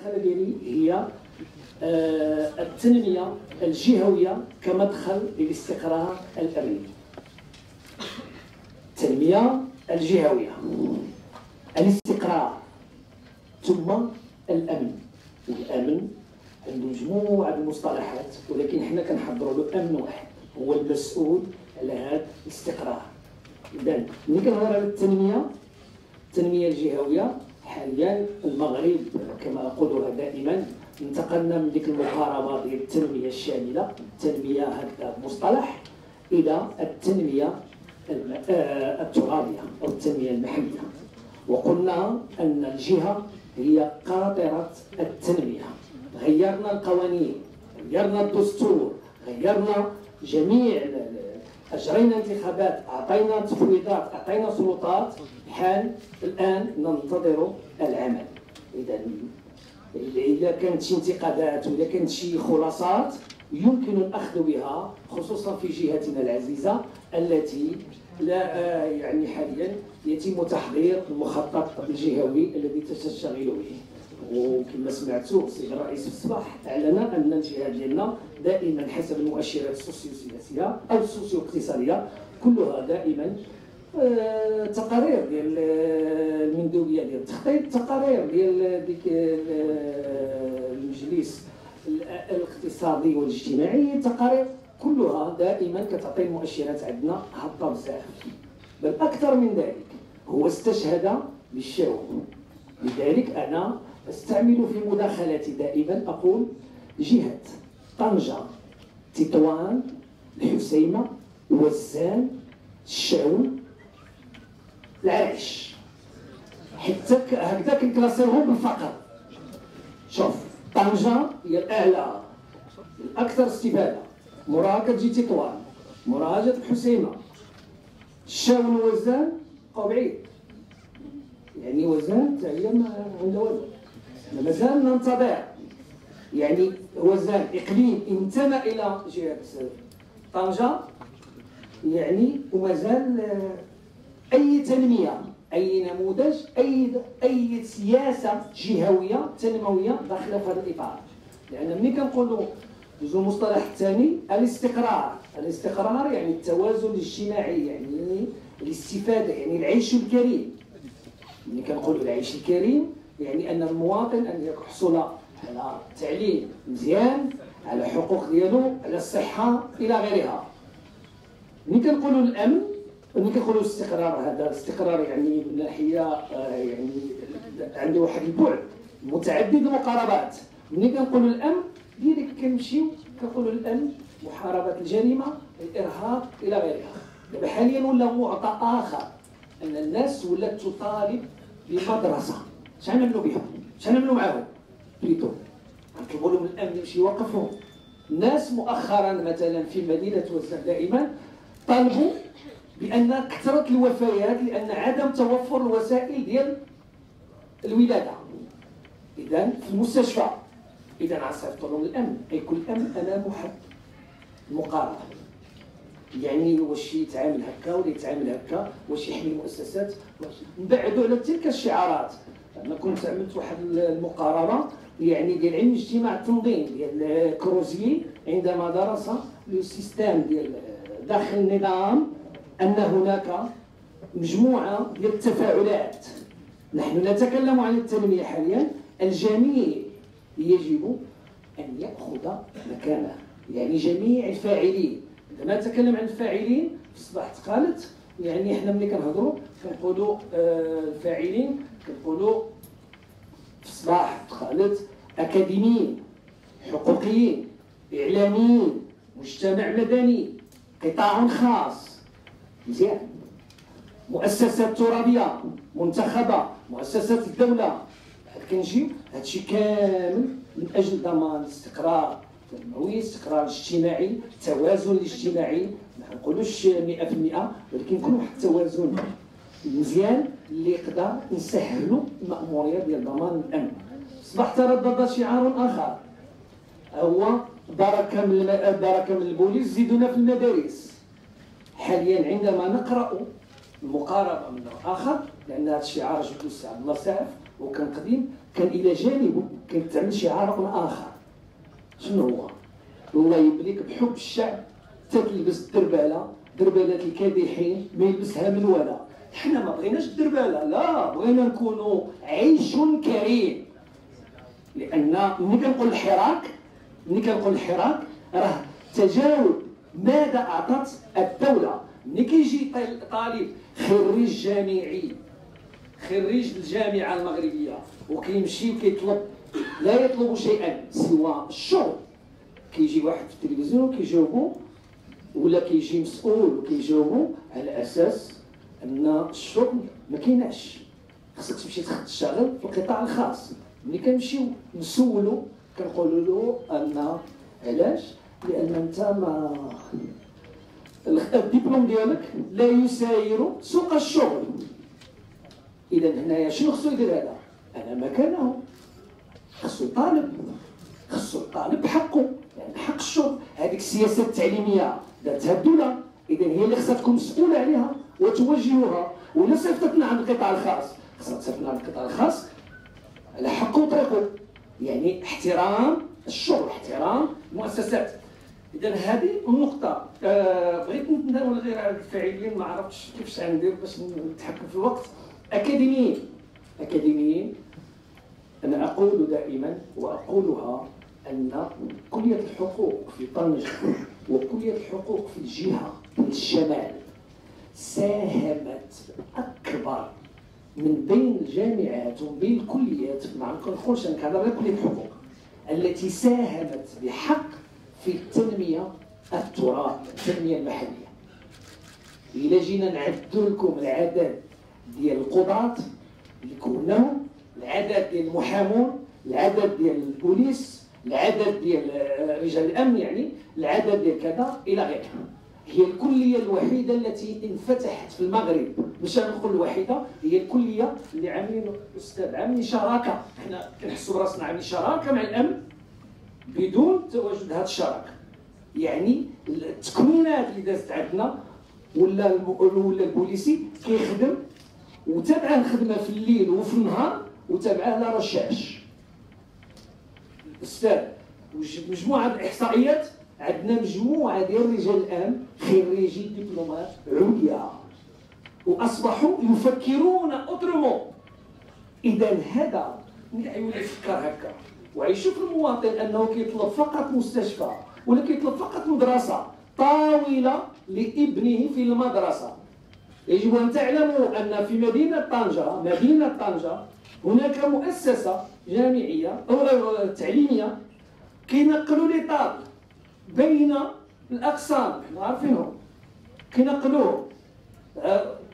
المداخله ديالي هي التنميه الجهويه كمدخل للاستقرار الامني. التنميه الجهويه، الاستقرار، ثم الامن. والامن عنده مجموعه المصطلحات، ولكن حنا كنحضروا له امن واحد هو المسؤول على هذا الاستقرار. اذا ملي كنهضر على التنميه الجهويه، حاليا المغرب كما اقولها دائما انتقلنا من ديك المقاربه ديال التنميه الشامله، التنميه هذا المصطلح، الى التنميه الترابيه او التنميه المحليه. وقلنا ان الجهه هي قاطره التنميه. غيرنا القوانين، غيرنا الدستور، غيرنا جميع، اجرينا انتخابات، اعطينا تفويضات، اعطينا سلطات. الحال الان ننتظر العمل. اذا كانت شي انتقادات ولا كانت شي خلاصات يمكن الاخذ بها، خصوصا في جهتنا العزيزه التي لا يعني حاليا يتم تحضير المخطط الجهوي الذي تشتغل به. وكما سمعتوا السيد الرئيس في الصباح اعلن ان الجهه ديالنا دائما حسب المؤشرات السوسيو-سياسيه او السوسيو-اقتصاديه كلها دائما تقارير ديال المندوبيه ديال التخطيط، تقارير ديال ديك المجلس الاقتصادي والاجتماعي، تقارير كلها دائما كتعطي المؤشرات عندنا هابطه بزاف. بل اكثر من ذلك، هو استشهد بالشوم. لذلك انا استعمل في مداخلتي دائما اقول جهه طنجه، تطوان، الحسيمه، وزان، الشعون، العريش، حتى هكذا كنكلاسيهم بالفقر. شوف، طنجه هي الاعلى الاكثر استفاده، موراها كتجي تطوان، موراها جات الحسيمه، الشاون ووزان بقاو بعيد. يعني وزان حتى هي ما عندها والو، مازال ننتظر. يعني وزان اقليم انتمى الى جهه طنجه، يعني ومازال اي تنميه، اي نموذج، اي سياسه جهويه تنمويه داخله في هذا الاطار. لان ملي كنقولوا جوج المصطلح الثاني الاستقرار يعني التوازن الاجتماعي، يعني الاستفاده، يعني العيش الكريم. ملي كنقولوا العيش الكريم يعني ان المواطن ان يحصل على تعليم مزيان، على حقوق ديالو، على الصحه الى غيرها. ملي كنقولوا الامن، ملي كنقولوا الاستقرار، هذا الاستقرار يعني من ناحيه يعني عنده واحد البعد متعدد المقاربات. ملي كنقولوا الامن ديريكت كنمشيو كنقولوا الامن محاربه الجريمه، الارهاب الى غيرها. دابا حاليا ولا معطى اخر ان الناس ولات تطالب بمدرسه. شحال نعملوا بهم؟ شحال نعملوا معاهم؟ بليتو نطلبوا لهم الامن يمشي يوقفهم. الناس مؤخرا مثلا في مدينه وزان دائما طالبوا بان كثرت الوفيات لان عدم توفر الوسائل ديال الولاده. اذا في المستشفى، اذا عصفتوا لهم الامن، يكون الامن امام حد المقاربه. يعني واش يتعامل هكا ولا يتعامل هكا، واش يحمي المؤسسات، واش نبعدوا على تلك الشعارات. انا كنت عملت واحد المقارنه يعني ديال علم الاجتماع التنظيم ديال كروزيي عندما درس لو سيستيم ديال داخل النظام، ان هناك مجموعه ديال التفاعلات. نحن نتكلم عن التنميه حاليا، الجميع يجب ان ياخذ مكانه، يعني جميع الفاعلين. عندما نتكلم عن الفاعلين في الصباح تقالت، يعني احنا ملي كنهضروا كنقولوا الفاعلين، كنقولوا في الصباح تقالت اكاديميين، حقوقيين، اعلاميين، مجتمع مدني، قطاع خاص، مزيان، مؤسسات ترابيه منتخبه، مؤسسات الدوله. كنجيو هادشي كامل من اجل ضمان الاستقرار التنموي، الاستقرار الاجتماعي، التوازن الاجتماعي. ما نقولوش 100%، ولكن يكون واحد التوازن مزيان اللي يقدر نسهلوا المأموريه ديال ضمان الامن. اصبح تردد شعار اخر هو بركه من البوليس زيدونا في المدارس. حاليا عندما نقرا المقاربه من نوع اخر، لان هذا الشعار جبتو السي عبد الله سعف وكان قديم، كان الى جانبه كانت تعمل شعار اخر. شنو هو؟ الله يبليك بحب الشعب تلبس الدرباله، درباله الكادحين ما يلبسها من ولا. حنا ما بغيناش الدرباله، لا، بغينا نكونوا عيش كريم. لان ملي كنقول الحراك راه تجاوب ماذا اعطت الدوله. ملي كيجي طالب خريج الجامعه المغربيه وكيمشي وكيطلب، لا يطلب شيئا سوى الشغل، كيجي واحد في التلفزيون كيجاوبو، ولا كيجي مسؤول وكيجاوبو على اساس ان الشغل ما كايناش، خصك تمشي تشتغل في القطاع الخاص. ملي كنمشيو نسولو كنقولوا له ان علاش؟ لان انت ما الدبلوم ديالك لا يساير سوق الشغل. اذا هنايا شنو خصو يدير هذا؟ انا مكانه خصو يطالب بحقه، يعني حق الشغل. هذيك السياسه التعليميه دارتها الدوله، اذا هي اللي خصها تكون مسؤوله عليها وتوجهها، ولا صيفطتنا عند القطاع الخاص، خصها تصيفطنا عند القطاع الخاص على حقه وطريقه، يعني احترام الشغل، احترام المؤسسات. اذا هذه النقطه. بغيت ندور غير على الفاعلين، ما عرفتش كيفاش غندير باش نتحكم في الوقت. اكاديميين انا اقول دائما واقولها ان كليه الحقوق في طنجة وكليه الحقوق في الجهه الشمال ساهمت اكبر من بين الجامعات ومن بين الكليات، ما نقولش نكرر غير كليه الحقوق التي ساهمت بحق في التنميه التنميه المحليه. إلا جينا نعدوا لكم العدد ديال القضاة اللي كوناهم، العدد ديال المحامون، العدد ديال البوليس، العدد ديال رجال الامن، يعني العدد ديال كذا الى غيره، هي الكليه الوحيده التي انفتحت في المغرب، مش نقول الوحيده، هي الكليه اللي عاملين الاستاذ عاملين شراكه، حنا كنحسوا براسنا عاملين شراكه مع الامن بدون تواجد هذه الشراكه. يعني التكوينات اللي دازت عندنا ولا البوليسي كيخدم وتابعه الخدمه في الليل وفي النهار وتابعه لا رشاش. الاستاذ مجموعه الاحصائيات، عندنا مجموعه ديال رجال الامن خريجي دبلومات عليا واصبحوا يفكرون اوترومون. اذا هذا ملي يولي يفكر هكا ويشوف المواطن انه كيطلب فقط مستشفى ولا كيطلب فقط مدرسه طاوله لابنه في المدرسه، يجب ان تعلموا ان في مدينه طنجه هناك مؤسسه جامعيه او تعليميه كينقلوا لي طالب بين الاقسام، حنا عارفينهم كينقلوه.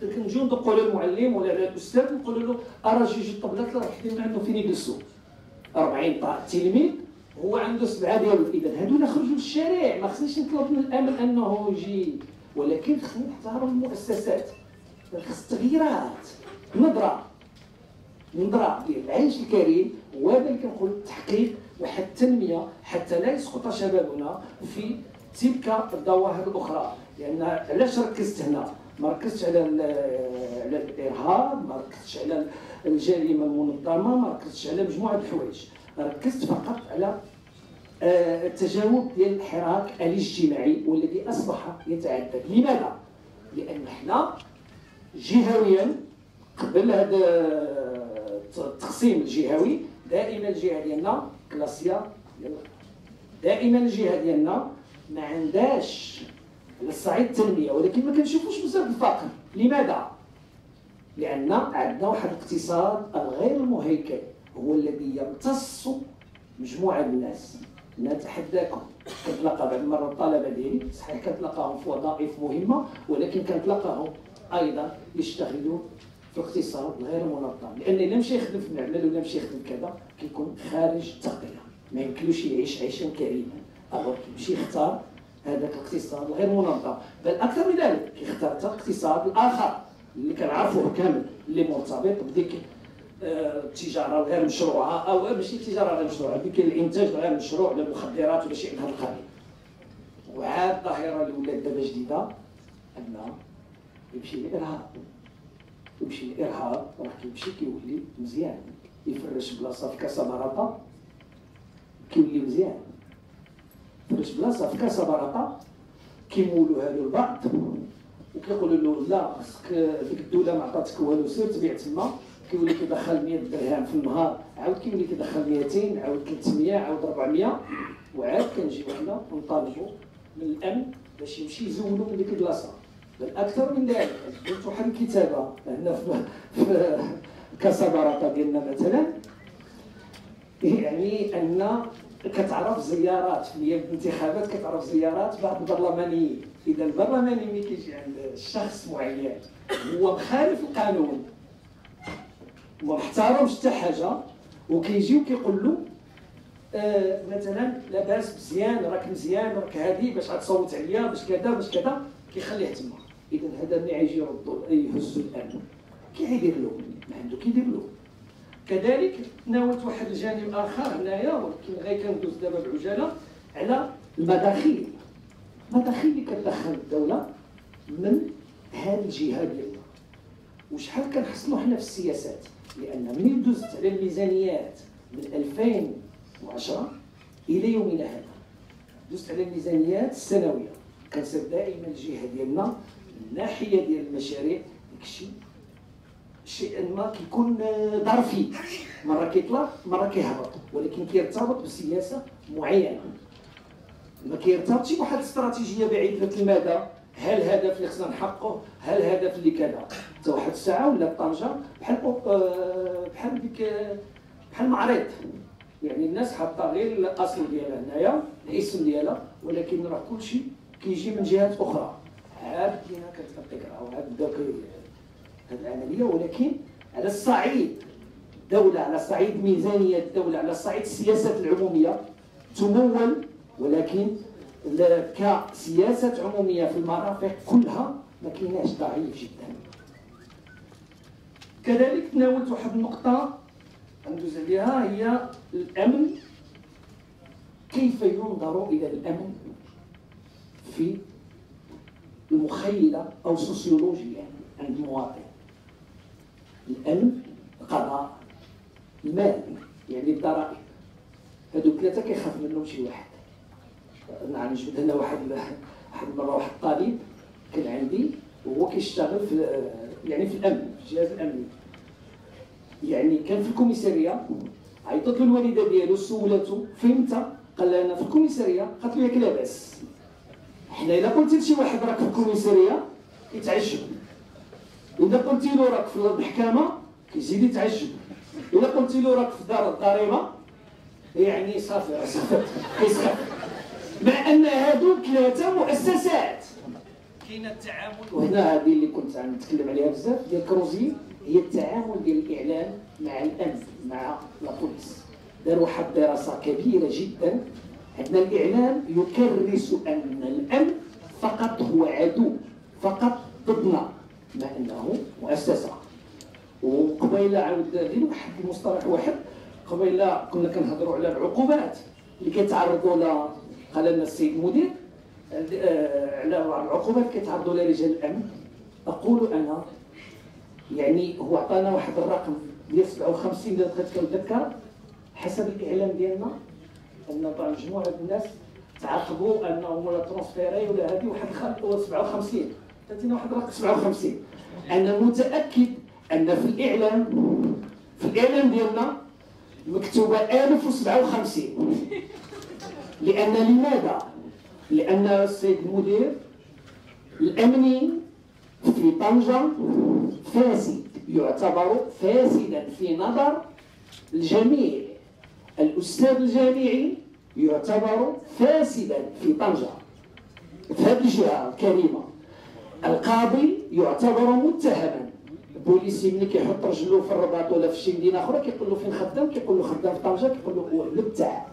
كنجيو ندقوا على المعلم ولا على الاستاذ نقولوا له ارى جوج الطبلات راه وحدين ما عندهم فين يجلسوا، 40 تلميذ هو عنده 7 ديالو. اذا هادو خرجوا للشارع، ما خصنيش نطلب من الامن انه يجي، ولكن خصنا نحترم المؤسسات، خص تغييرات، نظره ديال العيش الكريم. وهذا اللي كنقول التحقيق واحد التنميه حتى لا يسقط شبابنا في تلك الظواهر الاخرى. لان علاش ركزت هنا؟ ما ركزتش على الارهاب، ما ركزتش على الجريمه المنظمه، ما ركزتش على مجموعه الحوايج، ركزت فقط على التجاوب ديال الحراك الاجتماعي والذي اصبح يتعدد. لماذا؟ لان حنا جهويا قبل هذا التقسيم الجهوي دائما الجهه ديالنا كلاسيه، دائما الجهه ديالنا ما عندهاش على الصعيد التنميه، ولكن ما كنشوفوش بزاف الفقر. لماذا؟ لان عندنا واحد الاقتصاد الغير مهيكل هو الذي يمتص مجموعه الناس. انا اتحداكم، كنتلاقى بعض المرات الطلبه ديالي، صحيح كنتلاقاهم في وظائف مهمه، ولكن كنتلاقاهم ايضا يشتغلوا في الاقتصاد الغير منظم، لان الا مشى يخدم في المعمل ولا مشى يخدم كذا كيكون خارج التغطيه، ما يمكنلوش يعيش عيشا كريما. كيمشي يختار هذاك الاقتصاد الغير منظم، بل اكثر من ذلك كيختار الاقتصاد الاخر اللي كنعرفوه كامل، اللي مرتبط بديك التجاره الغير مشروعه، او ماشي التجاره الغير مشروعه، ديك الانتاج الغير مشروع للمخدرات ولا شيء من هذا القبيل. وعاد الظاهره اللي ولات دابا جديده ان يمشي الارهاب راه كيمشي كيولي مزيان، يفرش بلاصه في كاسا برقه كيولي مزيان، يفرش بلاصه في كاسا برقه كيمولوها له البعض وكيقولوا له لا خصك ديك الدوله ما عطاتك والو سير تبيع تما، كيولي كيدخل 100 درهم في النهار، عاود كيولي كيدخل 200، عاود 300، عاود 400، وعاد كنجيو حنا ونطالبوا من الامن باش يمشي يزولوا من ديك البلاصه. بل اكثر من ذلك درت واحد الكتابه هنا في كاسا برقه ديالنا مثلا، يعني ان كتعرف زيارات في الانتخابات، كتعرف زيارات بعض البرلمانيين. اذا البرلماني ملي كيجي عند شخص معين هو مخالف القانون وما محترمش حتى حاجه، وكيجي وكيقول له مثلا لاباس مزيان، راك مزيان، راك هادي باش غتصوت عليا باش كذا باش كذا، كيخليه تما. اذا هذا ملي غيجي يهزوا الامن كيدير له؟ ما عنده كيدير له. كذلك تناولت واحد الجانب اخر هنايا، ولكن غير كندوز دابا بعجاله على المداخيل. المداخيل اللي كتدخل الدوله من هذه الجهه ديالنا، وشحال كنحصلوا حنا في السياسات. لان ملي دوزت على الميزانيات من 2010 الى يومنا هذا، دوزت على الميزانيات السنويه، كنصير دائما الجهه ديالنا من الناحيه ديال المشاريع داكشي شيئا ما كيكون ظرفي، مره كيطلع مره كيهبط، ولكن كيرتبط بسياسه معينه، ما كيرتبطش بواحد الاستراتيجيه بعيده المدى. هل الهدف اللي خصنا نحققه، هل الهدف اللي كذا. حتى واحد الساعه ولا طنجه بحال ديك بحال معرض، يعني الناس حاطه غير الاصل ديالها هنايا، الاسم ديالها، ولكن راه كلشي كيجي من جهات اخرى. عاد كاينه كتقرا وعاد بداو هذه العمليه. ولكن على الصعيد الدوله، على صعيد ميزانيه الدوله، على صعيد السياسات العموميه تمول، ولكن كسياسات عموميه في المرافق كلها ما كايناش، ضعيف جدا. كذلك تناولت واحد النقطه ندوز عليها، هي الامن. كيف ينظر الى الامن في المخيله او سوسيولوجيا عند المواطن؟ الامن، القضاء، المال، يعني الضرائب. هادو ثلاثه كيخاف منهم شي واحد. نعم نجبد هنا واحد المره واحد الطالب كان عندي وهو كيشتغل في يعني في الامن، في الجهاز الامني. يعني كان في الكوميساريه، عيطت له الوالده ديالو سولته فين انت؟ قال لها انا في الكوميساريه. قالت له ياك لاباس؟ حنا الا قلتي لشي واحد راك في الكوميساريه كيتعجب، اذا قلتي له راك في المحكمه كيزيد يتعجب، الا قلتي له راك في دار الضريبه يعني صافي كيسخف. مع ان هادو ثلاثه مؤسسات كاين التعامل. وهنا هذه اللي كنت عم نتكلم عليها بزاف ديال كروزي، هي التعامل ديال الاعلام مع الامن، مع البوليس. دار واحد الدراسه كبيره جدا. عندنا الاعلام يكرس ان الامن فقط هو عدو، فقط ضدنا، مع انه مؤسسه. وقبيله عاود غير واحد المصطلح واحد، قبيله كنا كنهضروا على العقوبات اللي كيتعرضوا لها، قال لنا السيد المدير على العقوبات كيتعرضوا لها رجال الامن. اقول انا يعني هو عطانا واحد الرقم ديال 57 اللي بغيت كنذكر حسب الاعلام ديالنا، ان مجموعه الناس تعاقبوا انهم ولا ترونسفيري ولا هذه واحد 57. عطينا واحد الرقم 57. انا متاكد ان في الاعلام ديالنا مكتوبه 1057. لان لماذا؟ لان السيد المدير الامني في طنجه فاسد، يعتبر فاسدا في نظر الجميع. الاستاذ الجامعي يعتبر فاسدا في طنجه في هذه الجهه الكريمه. القاضي يعتبر متهما. البوليسي ملي كيحط رجلو في الرباط ولا في شي مدينه اخرى كيقول له فين خدام، كيقول له خدام في طنجه، كيقول له هو بتاع.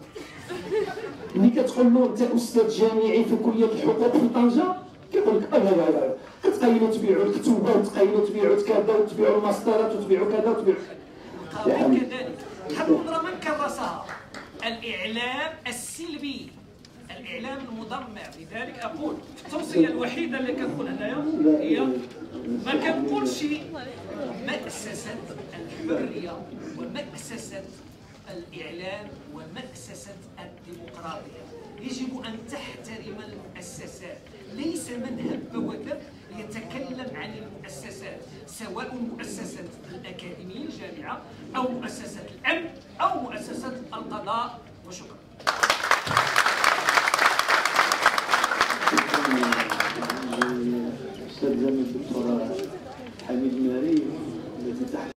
ملي كتقول له انت استاذ جامعي في كليه الحقوق في طنجه كيقول لك لا كتقيلوا تبيعوا الكتوبه وتقيلوا تبيعوا كذا وتبيعوا المسطرات وتبيعوا كذا وتبيعوا كذلك. واحد النظره من كرسها الاعلام السلبي. الاعلام المدمر. لذلك اقول التوصيه الوحيده اللي كنقول هنايا هي ما كنقولش مأسسة الحريه ومأسسة الإعلام ومأسسة الديمقراطية. يجب أن تحترم المؤسسات. ليس من هب ودب يتكلم عن المؤسسات، سواء مؤسسة الأكاديمية الجامعة أو مؤسسة الأمن أو مؤسسة القضاء. وشكرا. الأستاذ الدكتورة حميد ماري التي